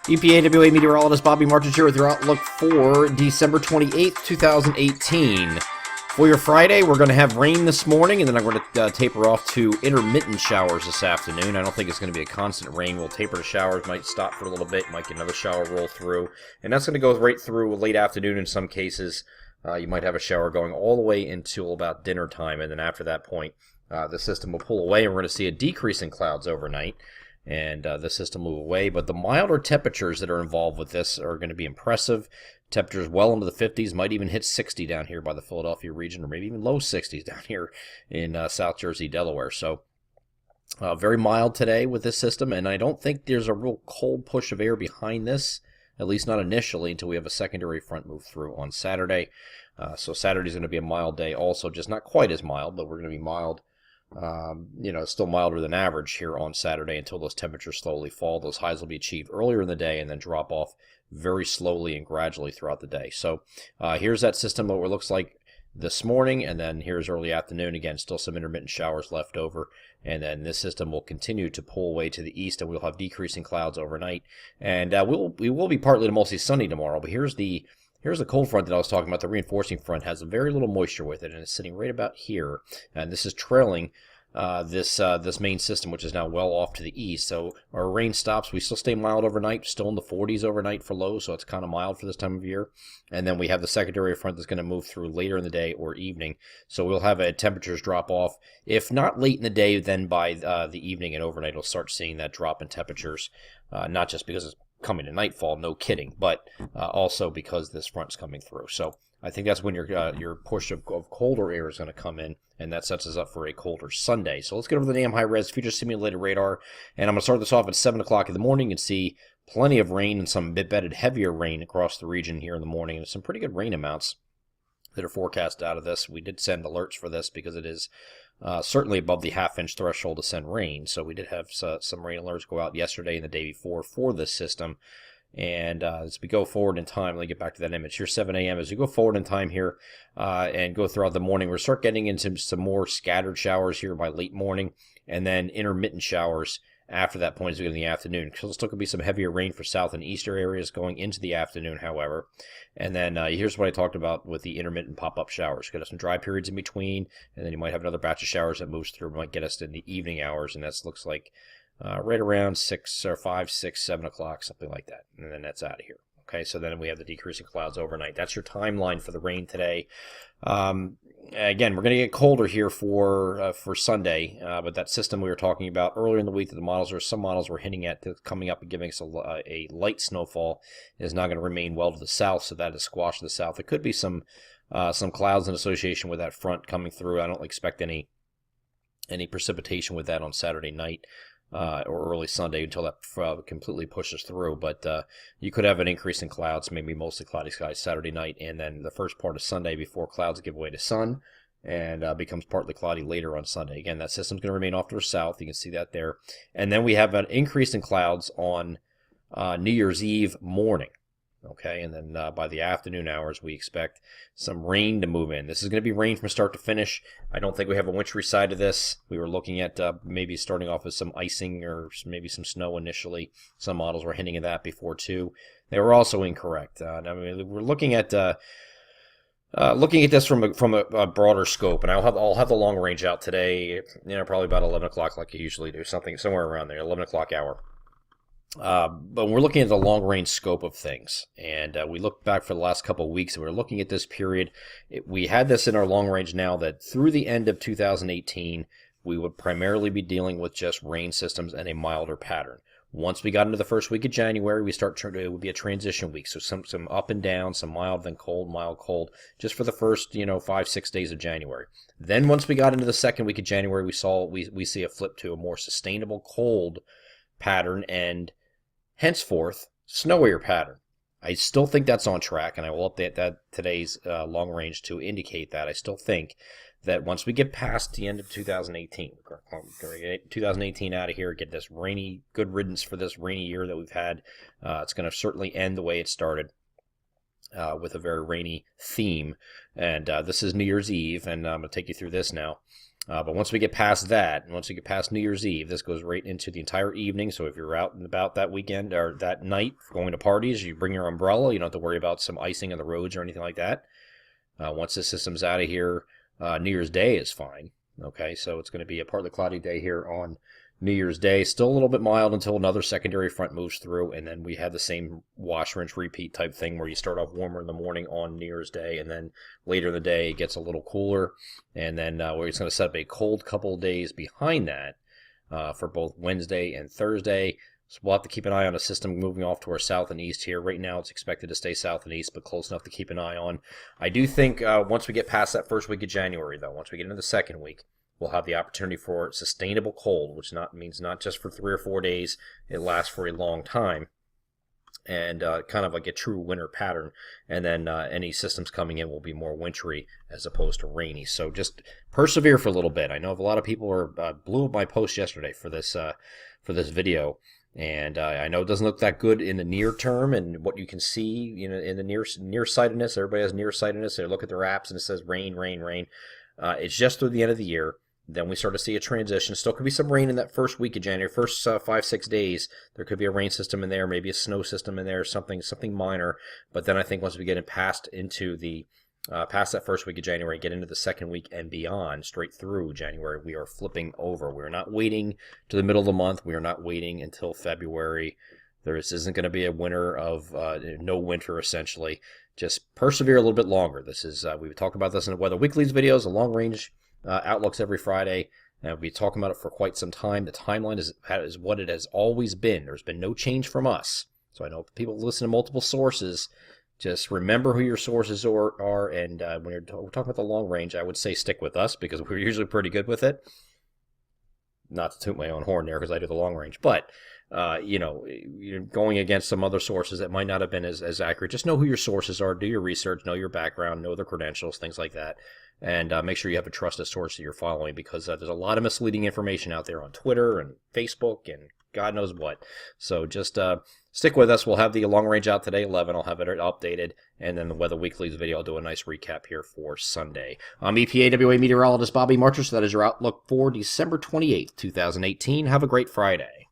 EPAWA meteorologist Bobby Martins here with your outlook for December 28th, 2018. For your Friday, we're going to have rain this morning, and then I'm going to taper off to intermittent showers this afternoon. I don't think it's going to be a constant rain. We'll taper the showers, might stop for a little bit, might get another shower roll through, and that's going to go right through late afternoon in some cases. You might have a shower going all the way until about dinner time, and then after that point, the system will pull away, and we're going to see a decrease in clouds overnight. And the system move away, but the milder temperatures that are involved with this are going to be impressive. Temperatures well into the 50s, might even hit 60 down here by the Philadelphia region, or maybe even low 60s down here in South Jersey, Delaware. So very mild today with this system, and I don't think there's a real cold push of air behind this, at least not initially, until we have a secondary front move through on Saturday. So Saturday's going to be a mild day also, just not quite as mild, but we're going to be mild. Still milder than average here on Saturday until those temperatures slowly fall. Those highs will be achieved earlier in the day and then drop off very slowly and gradually throughout the day. So here's that system, what it looks like this morning, and then here's early afternoon. Again, still some intermittent showers left over, and then this system will continue to pull away to the east, and we'll have decreasing clouds overnight. And we will be partly to mostly sunny tomorrow, but here's the cold front that I was talking about. The reinforcing front has very little moisture with it, and it's sitting right about here. And this is trailing this main system, which is now well off to the east. So our rain stops. We still stay mild overnight, still in the 40s overnight for lows, so it's kind of mild for this time of year. And then we have the secondary front that's going to move through later in the day or evening. So we'll have temperatures drop off. If not late in the day, then by the evening and overnight, we'll start seeing that drop in temperatures, not just because it's coming to nightfall, no kidding, but also because this front's coming through. So I think that's when your push of colder air is going to come in, and that sets us up for a colder Sunday. So let's get over the damn high-res future simulated radar, and I'm going to start this off at 7 o'clock in the morning and see plenty of rain and some embedded heavier rain across the region here in the morning, and some pretty good rain amounts that are forecast out of this. We did send alerts for this because it is certainly above the half-inch threshold to send rain. So we did have some rain alerts go out yesterday and the day before for this system. And as we go forward in time, let me get back to that image. Here's 7 a.m. As we go forward in time here and go throughout the morning, we'll start getting into some more scattered showers here by late morning, and then intermittent showers after that point as we get in the afternoon. So still could be some heavier rain for south and eastern areas going into the afternoon, however. And then here's what I talked about with the intermittent pop-up showers. Could have some dry periods in between, and then you might have another batch of showers that moves through, might get us in the evening hours, and that looks like right around 6 or 5, 6, 7 o'clock, something like that. And then that's out of here. Okay, so then we have the decreasing clouds overnight. That's your timeline for the rain today. Again, we're going to get colder here for Sunday, but that system we were talking about earlier in the week that some models were hinting at coming up and giving us a light snowfall is not going to remain well to the south, so that is squashed to the south. There could be some clouds in association with that front coming through. I don't expect any precipitation with that on Saturday night. Or early Sunday until that completely pushes through. But you could have an increase in clouds, maybe mostly cloudy skies Saturday night, and then the first part of Sunday before clouds give way to sun and becomes partly cloudy later on Sunday. Again, that system's going to remain off to the south. You can see that there. And then we have an increase in clouds on New Year's Eve morning. Okay, and then by the afternoon hours, we expect some rain to move in. This is going to be rain from start to finish. I don't think we have a wintry side of this. We were looking at maybe starting off with some icing or maybe some snow initially. Some models were hinting at that before, too. They were also incorrect. I mean, we're looking at this from a broader scope, and I'll have the long range out today, probably about 11 o'clock like I usually do, somewhere around there, 11 o'clock hour. But we're looking at the long-range scope of things, and we look back for the last couple of weeks, and we're looking at this period. We had this in our long range now that through the end of 2018, we would primarily be dealing with just rain systems and a milder pattern. Once we got into the first week of January, it would be a transition week, so some up and down, some mild, then cold, mild, cold, just for the first 5, 6 days of January. Then once we got into the second week of January, we see a flip to a more sustainable cold pattern and henceforth snowier pattern. I still think that's on track, and I will update that today's long range to indicate that. I still think that once we get past the end of 2018, we're going to get 2018 out of here, get this rainy, good riddance for this rainy year that we've had. It's going to certainly end the way it started, with a very rainy theme. And this is New Year's Eve, and I'm going to take you through this now. But once we get past that, and once we get past New Year's Eve, this goes right into the entire evening. So if you're out and about that weekend or that night going to parties, you bring your umbrella. You don't have to worry about some icing on the roads or anything like that. Once the system's out of here, New Year's Day is fine. Okay, so it's going to be a partly cloudy day here on New Year's Day. Still a little bit mild until another secondary front moves through, and then we have the same wash, rinse, repeat type thing where you start off warmer in the morning on New Year's Day, and then later in the day it gets a little cooler, and then we're just going to set up a cold couple of days behind that for both Wednesday and Thursday. So we'll have to keep an eye on the system moving off to our south and east here. Right now it's expected to stay south and east, but close enough to keep an eye on. I do think once we get past that first week of January, though, once we get into the second week, we'll have the opportunity for sustainable cold, which means not just for 3 or 4 days. It lasts for a long time, and kind of like a true winter pattern. And then any systems coming in will be more wintry as opposed to rainy. So just persevere for a little bit. I know a lot of people blew up my post yesterday for this video. And I know it doesn't look that good in the near term, and what you can see, in the nearsightedness. Everybody has nearsightedness. They look at their apps and it says rain, rain, rain. It's just through the end of the year. Then we start to see a transition. Still could be some rain in that first week of January, first 5-6 days. There could be a rain system in there, maybe a snow system in there, something minor. But then I think once we get past that first week of January, get into the second week and beyond, straight through January, we are flipping over. We're not waiting to the middle of the month. We are not waiting until February. There isn't going to be a winter of no winter, essentially. Just persevere a little bit longer. This is we've talked about this in the Weather Weekly's videos, the long range outlooks every Friday. And we've been talking about it for quite some time. The timeline is what it has always been. There's been no change from us. So I know people listen to multiple sources. Just remember who your sources are, and when we're talking about the long range, I would say stick with us because we're usually pretty good with it. Not to toot my own horn there because I do the long range, but you're going against some other sources that might not have been as accurate. Just know who your sources are, do your research, know your background, know their credentials, things like that, and make sure you have a trusted source that you're following because there's a lot of misleading information out there on Twitter and Facebook and God knows what. So just stick with us. We'll have the long range out today, 11. I'll have it updated. And then the Weather Weekly's video, I'll do a nice recap here for Sunday. I'm EPAWA meteorologist Bobby Marchers. That is your outlook for December 28th, 2018. Have a great Friday.